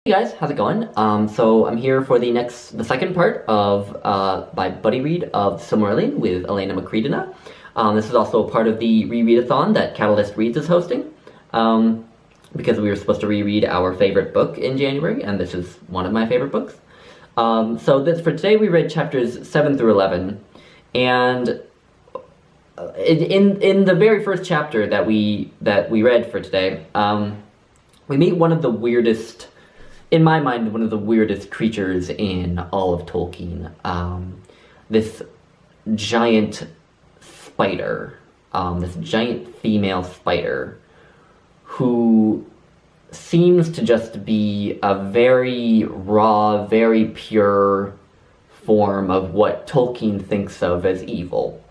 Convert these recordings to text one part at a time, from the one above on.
Hey guys, how's it going? So I'm here for the second part of my buddy read of Silmarillion with Elena Macreadina. This is also a part of the rereadathon that Catalyst Reads is hosting, because we were supposed to reread our favorite book in January, and this is one of my favorite books. For today we read chapters 7 through 11, and in the very first chapter that we read for today, we meet one of the weirdest, in my mind, one of the weirdest creatures in all of Tolkien. This giant spider, this giant female spider, who seems to just be a very raw, very pure form of what Tolkien thinks of as evil.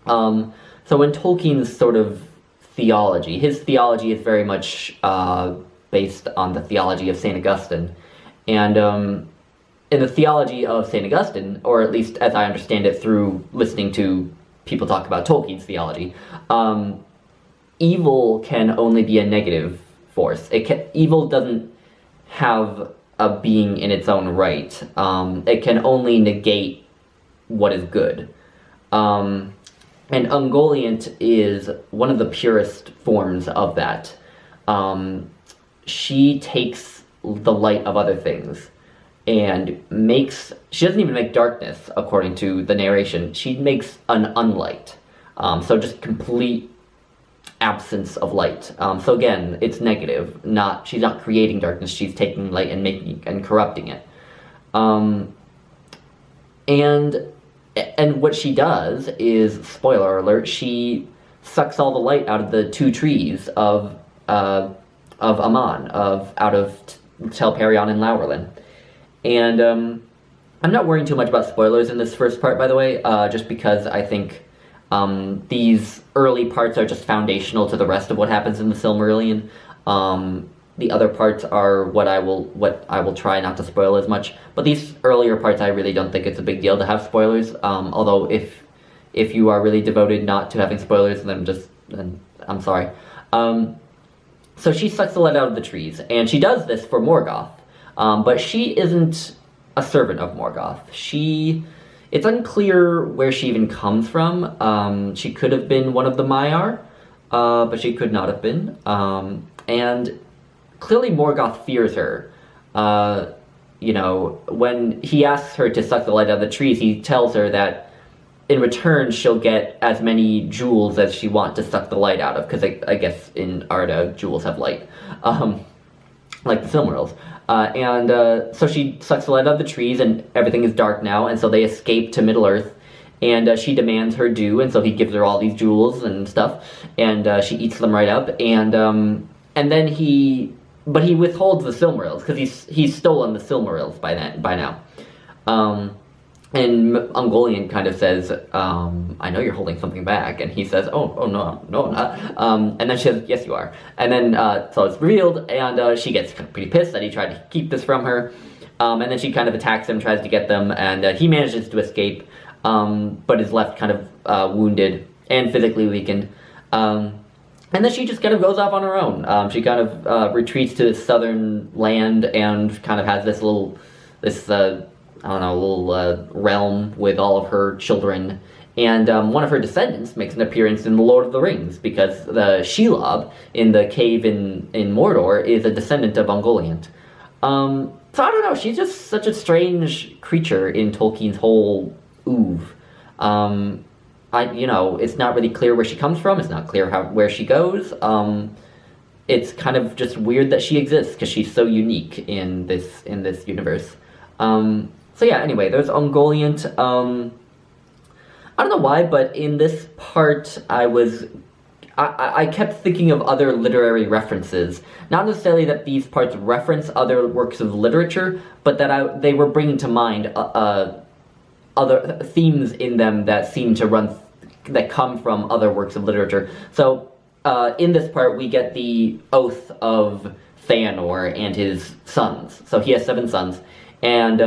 So in Tolkien's sort of theology, his theology is very much based on the theology of St. Augustine. And in the theology of St. Augustine, or at least as I understand it through listening to people talk about Tolkien's theology, evil can only be a negative force. Evil doesn't have a being in its own right. It can only negate what is good. And Ungoliant is one of the purest forms of that. She takes the light of other things and she doesn't even make darkness, according to the narration. She makes an unlight. So just complete absence of light. So again, it's negative. She's not creating darkness, she's taking light and making and corrupting it. And what she does is, spoiler alert, she sucks all the light out of the two trees of Aman, out of Telperion and Laurelin. And I'm not worrying too much about spoilers in this first part, by the way, just because I think these early parts are just foundational to the rest of what happens in the Silmarillion. The other parts are what I will try not to spoil as much. But these earlier parts, I really don't think it's a big deal to have spoilers. Although if you are really devoted not to having spoilers, then I'm sorry. So she sucks the light out of the trees, and she does this for Morgoth. But she isn't a servant of Morgoth. It's unclear where she even comes from. She could have been one of the Maiar, but she could not have been. And clearly Morgoth fears her. When he asks her to suck the light out of the trees, he tells her that in return she'll get as many jewels as she wants to suck the light out of, because I guess in Arda, jewels have light, like the Silmarils. So she sucks the light out of the trees, and everything is dark now, and so they escape to Middle-earth, and she demands her due, and so he gives her all these jewels and stuff, and she eats them right up, and then he withholds the Silmarils, because he's stolen the Silmarils by now. And Ungoliant kind of says, I know you're holding something back, and he says, oh no, I'm not. And then she says, yes you are. And then, so it's revealed, and she gets pretty pissed that he tried to keep this from her. And then she kind of attacks him, tries to get them, and he manages to escape, but is left kind of wounded and physically weakened. And then she just kind of goes off on her own. She kind of retreats to the southern land and kind of has this little realm with all of her children. And one of her descendants makes an appearance in The Lord of the Rings, because the Shelob in the cave in Mordor is a descendant of Ungoliant. So I don't know, she's just such a strange creature in Tolkien's whole oeuvre. It's not really clear where she comes from. It's not clear where she goes. It's kind of just weird that she exists, because she's so unique in this universe. So yeah, anyway, there's Ungoliant. I don't know why, but in this part, I kept thinking of other literary references. Not necessarily that these parts reference other works of literature, but that they were bringing to mind other themes in them that seem to that come from other works of literature. So, in this part, we get the oath of Feanor and his sons. So he has 7 sons, and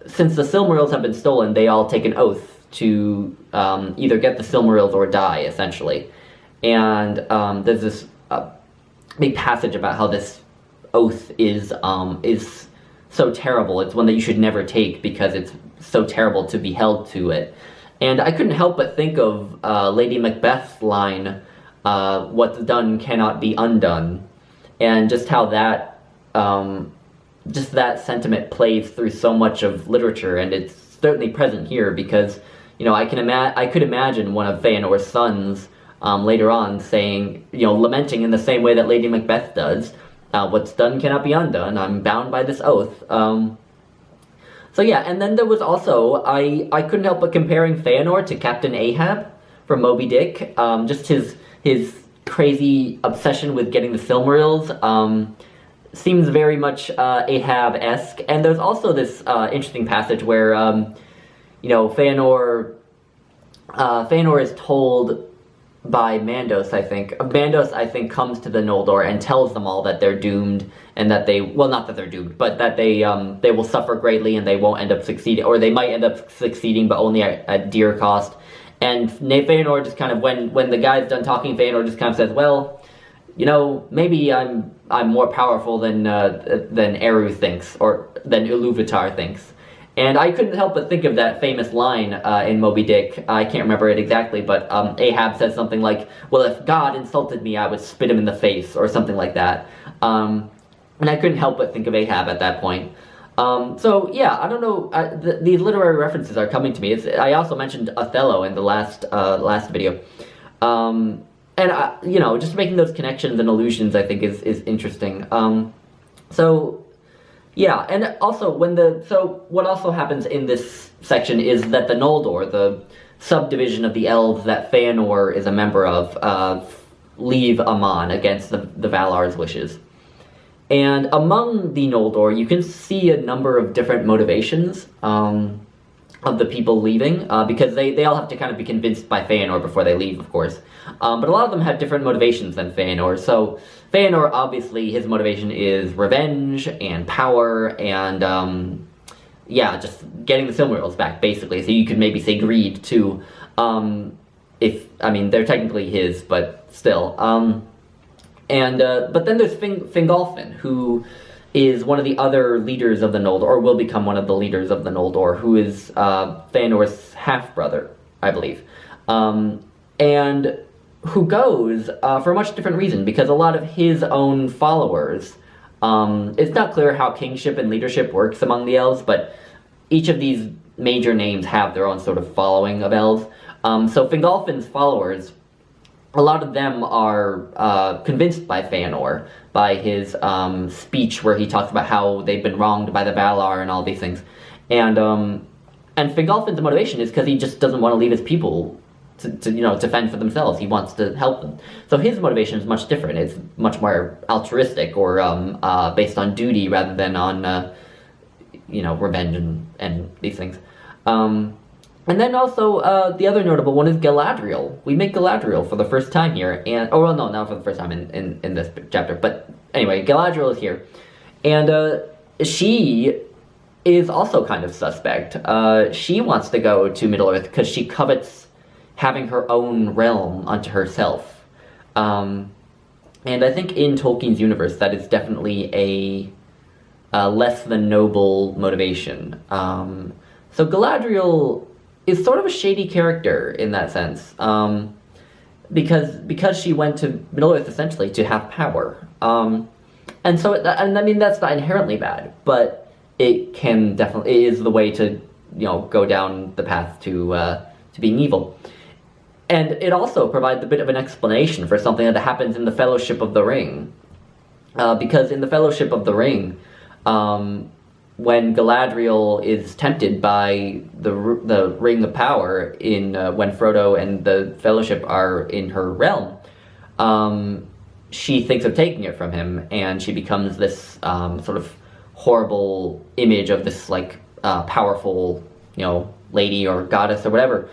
since the Silmarils have been stolen, they all take an oath to either get the Silmarils or die, essentially. And there's this big passage about how this oath is so terrible. It's one that you should never take because it's so terrible to be held to it. And I couldn't help but think of Lady Macbeth's line, "What's done cannot be undone," and just how that sentiment plays through so much of literature, and it's certainly present here because, you know, I could imagine one of Feanor's sons later on saying, you know, lamenting in the same way that Lady Macbeth does, "What's done cannot be undone. I'm bound by this oath." So yeah, and then there was also, I couldn't help but comparing Feanor to Captain Ahab from Moby Dick. Just his crazy obsession with getting the Silmarils seems very much Ahab-esque. And there's also this interesting passage where, you know, Feanor is told by Mandos, I think. Mandos, I think, comes to the Noldor and tells them all that they're doomed, and that they, well, not that they're doomed, but that they will suffer greatly and they won't end up succeeding, or they might end up succeeding, but only at dear cost. And Feanor just kind of, when the guy's done talking, Feanor just kind of says, well, you know, maybe I'm more powerful than Eru thinks, or than Iluvatar thinks. And I couldn't help but think of that famous line in Moby Dick. I can't remember it exactly, but Ahab says something like, well, if God insulted me, I would spit him in the face, or something like that. And I couldn't help but think of Ahab at that point. So, yeah, I don't know, these literary references are coming to me. I also mentioned Othello in the last video. And, you know, just making those connections and allusions, I think, is interesting. So... yeah, and also what also happens in this section is that the Noldor, the subdivision of the elves that Feanor is a member of, leave Aman against the Valar's wishes. And among the Noldor, you can see a number of different motivations of the people leaving, because they all have to kind of be convinced by Feanor before they leave, of course. But a lot of them have different motivations than Feanor. So Feanor, obviously, his motivation is revenge and power and, yeah, just getting the Silmarils back, basically. So you could maybe say greed, too. I mean, they're technically his, but still. But then there's Fingolfin, who is one of the other leaders of the Noldor, or will become one of the leaders of the Noldor, who is Feanor's half-brother, I believe. And who goes for a much different reason, because a lot of his own followers, it's not clear how kingship and leadership works among the elves, but each of these major names have their own sort of following of elves. So Fingolfin's followers, a lot of them are convinced by Feanor, by his speech where he talks about how they've been wronged by the Valar and all these things. And Fingolfin's motivation is because he just doesn't want to leave his people to you know, to fend for themselves. He wants to help them. So his motivation is much different. It's much more altruistic, or based on duty rather than on you know, revenge and these things. And then also, the other notable one is Galadriel. We meet Galadriel for the first time here, and oh well, no, not for the first time in this chapter, but anyway, Galadriel is here, and she is also kind of suspect. She wants to go to Middle-earth because she covets having her own realm unto herself, and I think in Tolkien's universe that is definitely a less than noble motivation. So Galadriel is sort of a shady character in that sense, because she went to Middle-earth essentially to have power, and so and I mean that's not inherently bad, but it is the way to, you know, go down the path to being evil, and it also provides a bit of an explanation for something that happens in the Fellowship of the Ring, because in the Fellowship of the Ring, when Galadriel is tempted by the Ring of Power when Frodo and the Fellowship are in her realm, she thinks of taking it from him, and she becomes this sort of horrible image of this like powerful, you know, lady or goddess or whatever,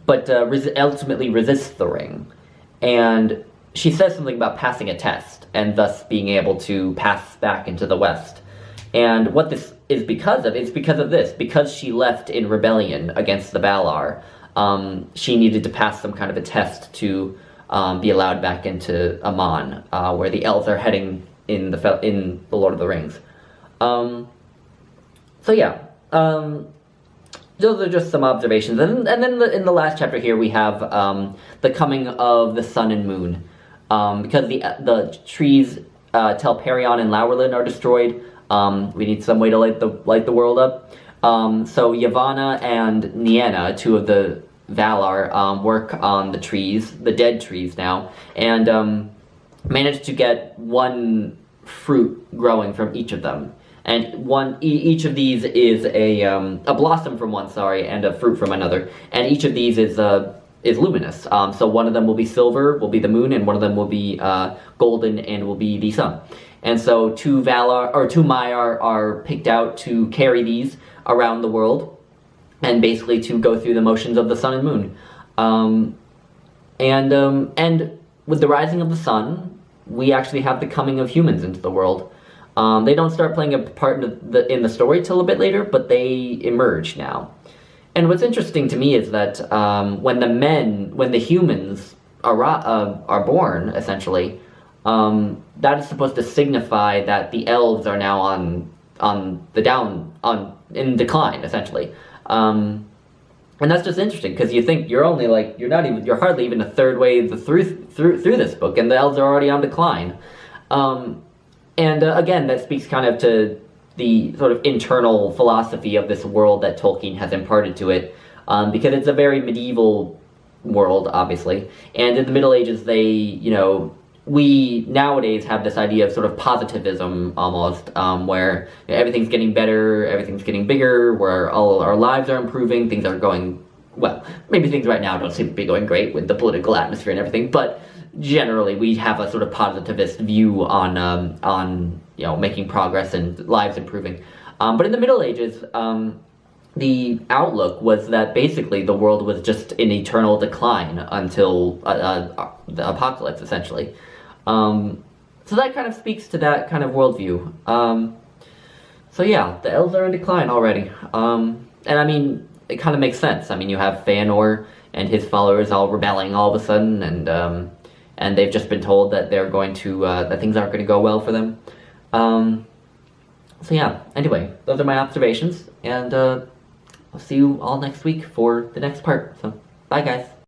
but ultimately resists the ring, and she says something about passing a test and thus being able to pass back into the West. And what this is because of, it's because of this. Because she left in rebellion against the Valar, she needed to pass some kind of a test to be allowed back into Aman, where the elves are heading in the Lord of the Rings. So yeah, those are just some observations, and then in the last chapter here we have the coming of the sun and moon, because the trees Telperion and Laurelin are destroyed. We need some way to light the world up. So Yavanna and Nienna, two of the Valar, work on the trees, the dead trees now, and manage to get one fruit growing from each of them. And each of these is a blossom from one, and a fruit from another. And each of these is luminous. So one of them will be silver, will be the moon, and one of them will be golden, and will be the sun. And so two Maiar are picked out to carry these around the world, and basically to go through the motions of the sun and moon. And with the rising of the sun, we actually have the coming of humans into the world. They don't start playing a part in the story till a bit later, but they emerge now. And what's interesting to me is that when the humans are born, essentially, that is supposed to signify that the elves are now in decline, essentially. And that's just interesting, because you think you're hardly even a third way through this book, and the elves are already on decline. And again, that speaks kind of to the sort of internal philosophy of this world that Tolkien has imparted to it, because it's a very medieval world, obviously. And in the Middle Ages, we nowadays have this idea of sort of positivism, almost, where everything's getting better, everything's getting bigger, where all our lives are improving, things are going, well, maybe things right now don't seem to be going great with the political atmosphere and everything, but generally we have a sort of positivist view on making progress and lives improving. But in the Middle Ages, the outlook was that basically the world was just in eternal decline until the apocalypse, essentially. So that kind of speaks to that kind of worldview. So yeah, the elves are in decline already. And I mean, it kind of makes sense. I mean, you have Feanor and his followers all rebelling all of a sudden, and they've just been told that they're going to that things aren't going to go well for them. So yeah, anyway, those are my observations, and I'll see you all next week for the next part. So, bye guys.